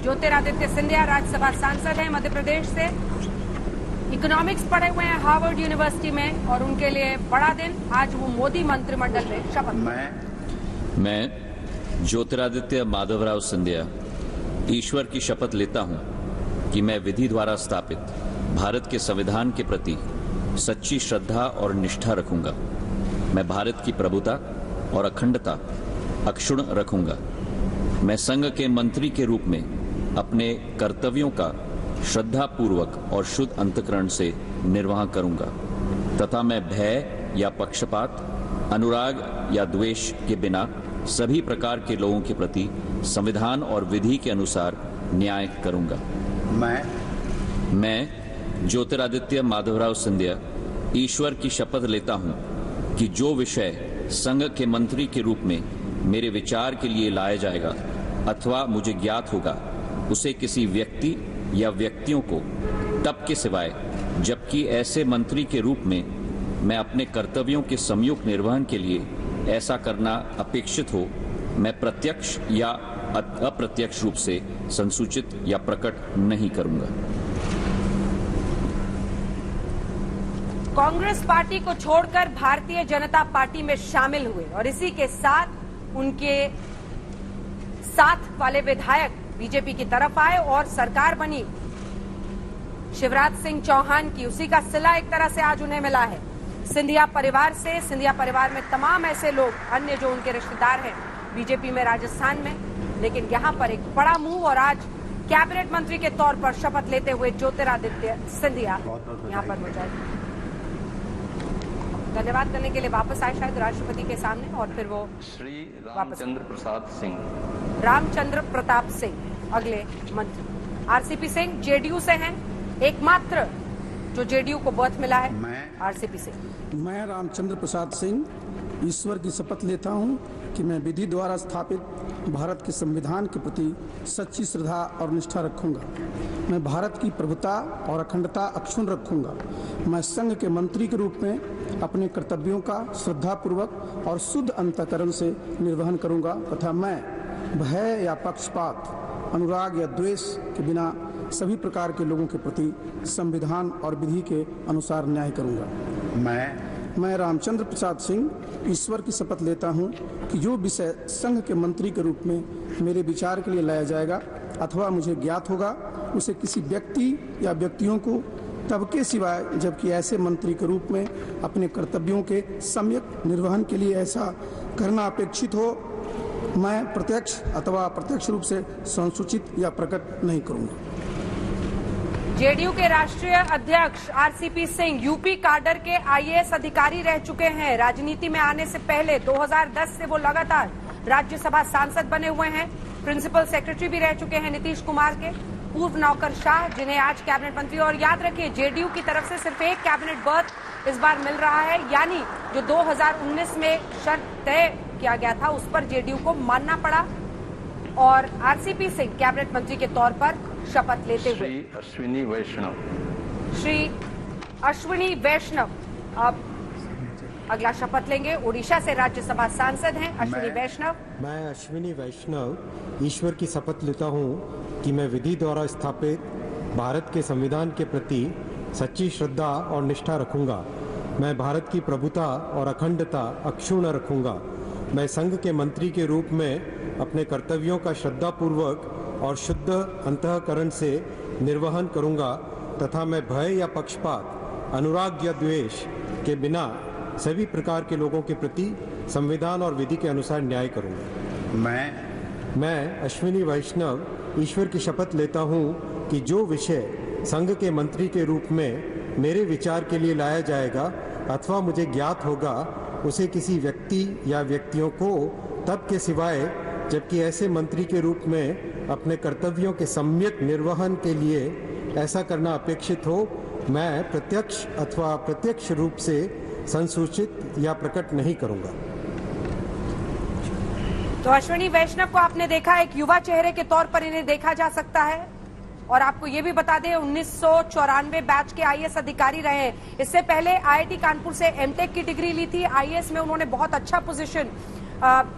ज्योतिरादित्य सिंधिया राज्यसभा सांसद हैं मध्य प्रदेश से। इकोनॉमिक्स पढ़े हुए हैं हार्वर्ड यूनिवर्सिटी में और उनके लिए बड़ा दिन, आज वो मोदी मंत्रिमंडल में शपथ। मैं ज्योतिरादित्य माधवराव सिंधिया ईश्वर की शपथ लेता हूं कि मैं विधि द्वारा स्थापित भारत के संविधान के प्रति सच्ची श्रद्धा और निष्ठा रखूंगा। मैं भारत की प्रभुता और अखंडता अक्षुण्ण रखूंगा। मैं संघ के मंत्री के रूप में अपने कर्तव्यों का श्रद्धापूर्वक और शुद्ध अंतःकरण से निर्वाह करूंगा तथा मैं भय या पक्षपात, अनुराग या द्वेष के बिना सभी प्रकार के लोगों के प्रति संविधान और विधि के अनुसार न्याय करूंगा। मैं ज्योतिरादित्य माधवराव सिंधिया ईश्वर की शपथ लेता हूं कि जो विषय संघ के मंत्री के रूप में मेरे विचार के लिए लाया जाएगा अथवा मुझे ज्ञात होगा, उसे किसी व्यक्ति या व्यक्तियों को तब के सिवाय जबकि ऐसे मंत्री के रूप में मैं अपने कर्तव्यों के सम्यक निर्वहन के लिए ऐसा करना अपेक्षित हो, मैं प्रत्यक्ष या अप्रत्यक्ष रूप से संसूचित या प्रकट नहीं करूंगा। कांग्रेस पार्टी को छोड़कर भारतीय जनता पार्टी में शामिल हुए और इसी के साथ उनके साथ वाले विधायक बीजेपी की तरफ आए और सरकार बनी शिवराज सिंह चौहान की, उसी का सिला एक तरह से आज उन्हें मिला है सिंधिया परिवार से। सिंधिया परिवार में तमाम ऐसे लोग अन्य जो उनके रिश्तेदार हैं बीजेपी में राजस्थान में, लेकिन यहां पर एक बड़ा मूव और आज कैबिनेट मंत्री के तौर पर शपथ लेते हुए ज्योतिरादित्य सिंधिया यहां पर हो जाए। धन्यवाद करने के लिए वापस आए शायद राष्ट्रपति के सामने और फिर वो श्री रामचंद्र प्रसाद सिंह, रामचंद्र प्रताप सिंह अगले मंत्री। आरसीपी सिंह जेडीयू से हैं, एकमात्र जो जेडीयू को बर्थ मिला है आरसीपी सिंह। मैं रामचंद्र प्रसाद सिंह ईश्वर की शपथ लेता हूं कि मैं विधि द्वारा स्थापित भारत के संविधान के प्रति सच्ची श्रद्धा और निष्ठा रखूंगा। मैं भारत की प्रभुता और अखंडता अक्षुण्ण रखूंगा। मैं संघ के मंत्री के रूप में अपने कर्तव्यों का श्रद्धापूर्वक और शुद्ध अंतःकरण से निर्वहन करूंगा तथा मैं भय या पक्षपात, अनुराग या द्वेष के बिना सभी प्रकार के लोगों के प्रति संविधान और विधि के अनुसार न्याय करूंगा। मैं रामचंद्र प्रसाद सिंह ईश्वर की शपथ लेता हूं कि जो विषय संघ के मंत्री के रूप में मेरे विचार के लिए लाया जाएगा अथवा मुझे ज्ञात होगा, उसे किसी व्यक्ति या व्यक्तियों को तब के सिवाय जबकि ऐसे मंत्री के रूप में अपने कर्तव्यों के सम्यक निर्वहन के लिए ऐसा करना अपेक्षित हो, मैं प्रत्यक्ष अथवा अप्रत्यक्ष रूप से संसूचित या प्रकट नहीं करूंगा। जेडीयू के राष्ट्रीय अध्यक्ष आरसीपी सिंह यूपी काडर के आईएएस अधिकारी रह चुके हैं। राजनीति में आने से पहले 2010 से वो लगातार राज्यसभा सांसद बने हुए हैं। प्रिंसिपल सेक्रेटरी भी रह चुके हैं नीतीश कुमार के, पूर्व नौकरशाह जिन्हें आज कैबिनेट मंत्री। और याद रखिए जेडीयू की तरफ से सिर्फ एक कैबिनेट बर्थ इस बार मिल रहा है, यानी जो 2019 में शर्त तय किया गया था उस पर जेडीयू को मानना पड़ा और आरसीपी सिंह कैबिनेट मंत्री के तौर पर शपथ लेते हुए श्री अश्विनी वैष्णव अब अगला शपथ लेंगे। ओडिशा से राज्यसभा सांसद हैं अश्विनी वैष्णव। मैं अश्विनी वैष्णव ईश्वर की शपथ लेता हूं कि मैं विधि द्वारा स्थापित भारत के संविधान के प्रति सच्ची श्रद्धा और निष्ठा रखूंगा। मैं भारत की प्रभुता और अखंडता अक्षुण्ण रखूंगा। मैं संघ के मंत्री के रूप में अपने कर्तव्यों का श्रद्धापूर्वक और शुद्ध अंतःकरण से निर्वहन करूंगा तथा मैं भय या पक्षपात, अनुराग या द्वेष के बिना सभी प्रकार के लोगों के प्रति संविधान और विधि के अनुसार न्याय करूंगा। मैं अश्विनी वैष्णव ईश्वर की शपथ लेता हूं कि जो विषय संघ के मंत्री के रूप में मेरे विचार के लिए लाया जाएगा अथवा मुझे ज्ञात होगा, उसे किसी व्यक्ति या व्यक्तियों को तब के सिवाय जबकि ऐसे मंत्री के रूप में अपने कर्तव्यों के सम्यक निर्वहन के लिए ऐसा करना अपेक्षित हो, मैं प्रत्यक्ष अथवा अप्रत्यक्ष रूप से संसूचित या प्रकट नहीं करूंगा। तो अश्विनी वैष्णव को आपने देखा, एक युवा चेहरे के तौर पर इन्हें देखा जा सकता है और आपको ये भी बता दें 1994 बैच के आईएएस अधिकारी रहे। इससे पहले आईआईटी कानपुर से एमटेक की डिग्री ली थी। आईएएस में उन्होंने बहुत अच्छा पोजीशन,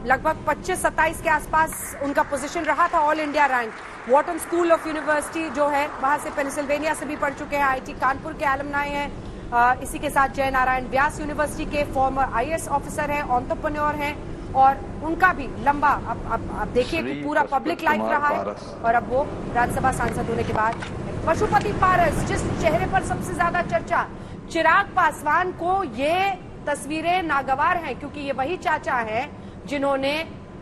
लगभग 25-27 के आसपास उनका पोजीशन रहा था, all India rank. Wharton school of university जो है वहां से, पेंसिल्वेनिया से भी पढ़ चुके हैं, आईआईटी कानपुर के एलुमनाई हैं। इसी के साथ जय नारायण व्यास यूनिवर्सिटी के फॉर्मर आईएएस ऑफिसर हैं, एंटरप्रेन्योर हैं, और उनका भी लंबा अब देखिए कि पूरा पब्लिक लाइफ रहा है, और अब वो राज्यसभा सांसद होने के बाद। पशुपति पारस, जिस चेहरे पर सबसे ज्यादा चर्चा, चिराग पासवान को ये तस्वीरें नागवार हैं, क्योंकि ये वही चाचा हैं जिन्होंने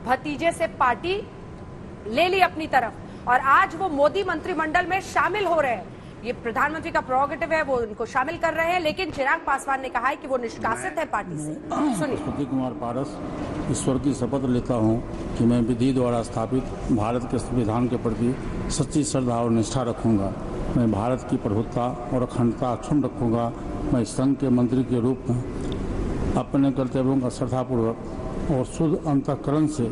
भतीजे से पार्टी ले ली अपनी तरफ, और आज वो मोदी मंत्रिमंडल में शामिल हो रहे हैं। ये प्रधानमंत्री का प्रोगेटिव है, वो उनको शामिल कर रहे हैं, लेकिन चिराग पासवान ने कहा है कि वो निष्कासित है पार्टी से। सुनिए। पशुपति कुमार पारस ईश्वर की शपथ लेता हूं कि मैं विधि द्वारा स्थापित भारत के संविधान के प्रति सच्ची श्रद्धा और निष्ठा रखूंगा। मैं भारत की प्रभुत्ता और अखंडता अक्षुण्ण रखूंगा। मैं संघ के मंत्री के रूप में अपने कर्तव्यों का श्रद्धापूर्वक और शुद्ध अंतःकरण से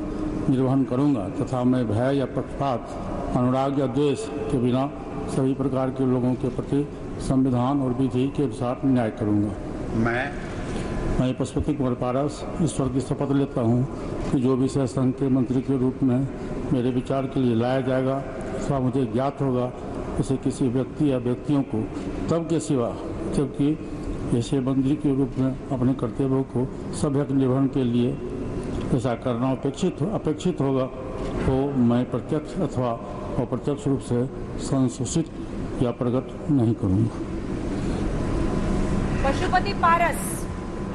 निर्वहन करूंगा, तथा मैं भय या पक्षपात, अनुराग या द्वेष के बिना सभी प्रकार के लोगों के प्रति संविधान और विधि के अनुसार न्याय करूंगा। मैं पशुपति कुमार पारस ईश्वर की शपथ लेता हूं कि जो विषय संघ के मंत्री के रूप में मेरे विचार के लिए लाया जाएगा अथवा मुझे ज्ञात होगा, उसे किसी व्यक्ति या व्यक्तियों को तब के सिवा, जबकि ऐसे मंत्री के रूप में अपने कर्तव्यों को सभ्य निर्वहन के लिए ऐसा करना अपेक्षित होगा, तो मैं प्रत्यक्ष अथवा अप्रत्यक्ष रूप से संसूचित या प्रकट नहीं करूंगा। पशुपति पारस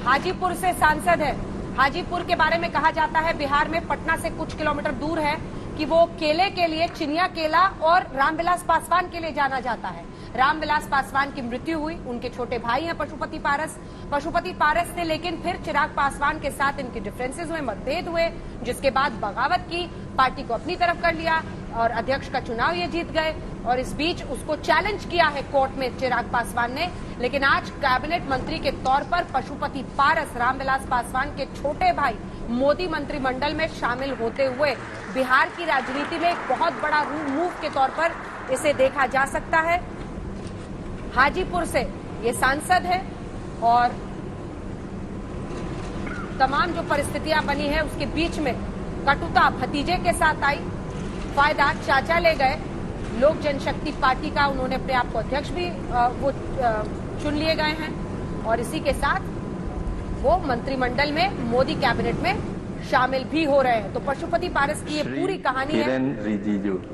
हाजीपुर से सांसद है। हाजीपुर के बारे में कहा जाता है बिहार में पटना से कुछ किलोमीटर दूर है कि वो केले के लिए, चिनिया केला और रामविलास पासवान के लिए जाना जाता है। रामविलास पासवान की मृत्यु हुई, उनके छोटे भाई हैं पशुपति पारस। पशुपति पारस ने लेकिन फिर चिराग पासवान के साथ इनके डिफरेंसेस हुए, मतभेद हुए, जिसके बाद बगावत की, पार्टी को अपनी तरफ कर लिया और अध्यक्ष का चुनाव ये जीत गए। और इस बीच उसको चैलेंज किया है कोर्ट में चिराग पासवान ने, लेकिन आज कैबिनेट मंत्री के तौर पर पशुपति पारस, रामविलास पासवान के छोटे भाई, मोदी मंत्रिमंडल में शामिल होते हुए बिहार की राजनीति में एक बहुत बड़ा मूव के तौर पर इसे देखा जा सकता है। हाजीपुर से ये सांसद है और तमाम जो परिस्थितियां बनी है उसके बीच में कटुता भतीजे के साथ आई, फायदा चाचा ले गए। लोक जनशक्ति पार्टी का उन्होंने अपने आप को अध्यक्ष भी चुन लिए गए हैं, और इसी के साथ वो मंत्रिमंडल में, मोदी कैबिनेट में शामिल भी हो रहे हैं। तो पशुपति पारस की ये पूरी कहानी है।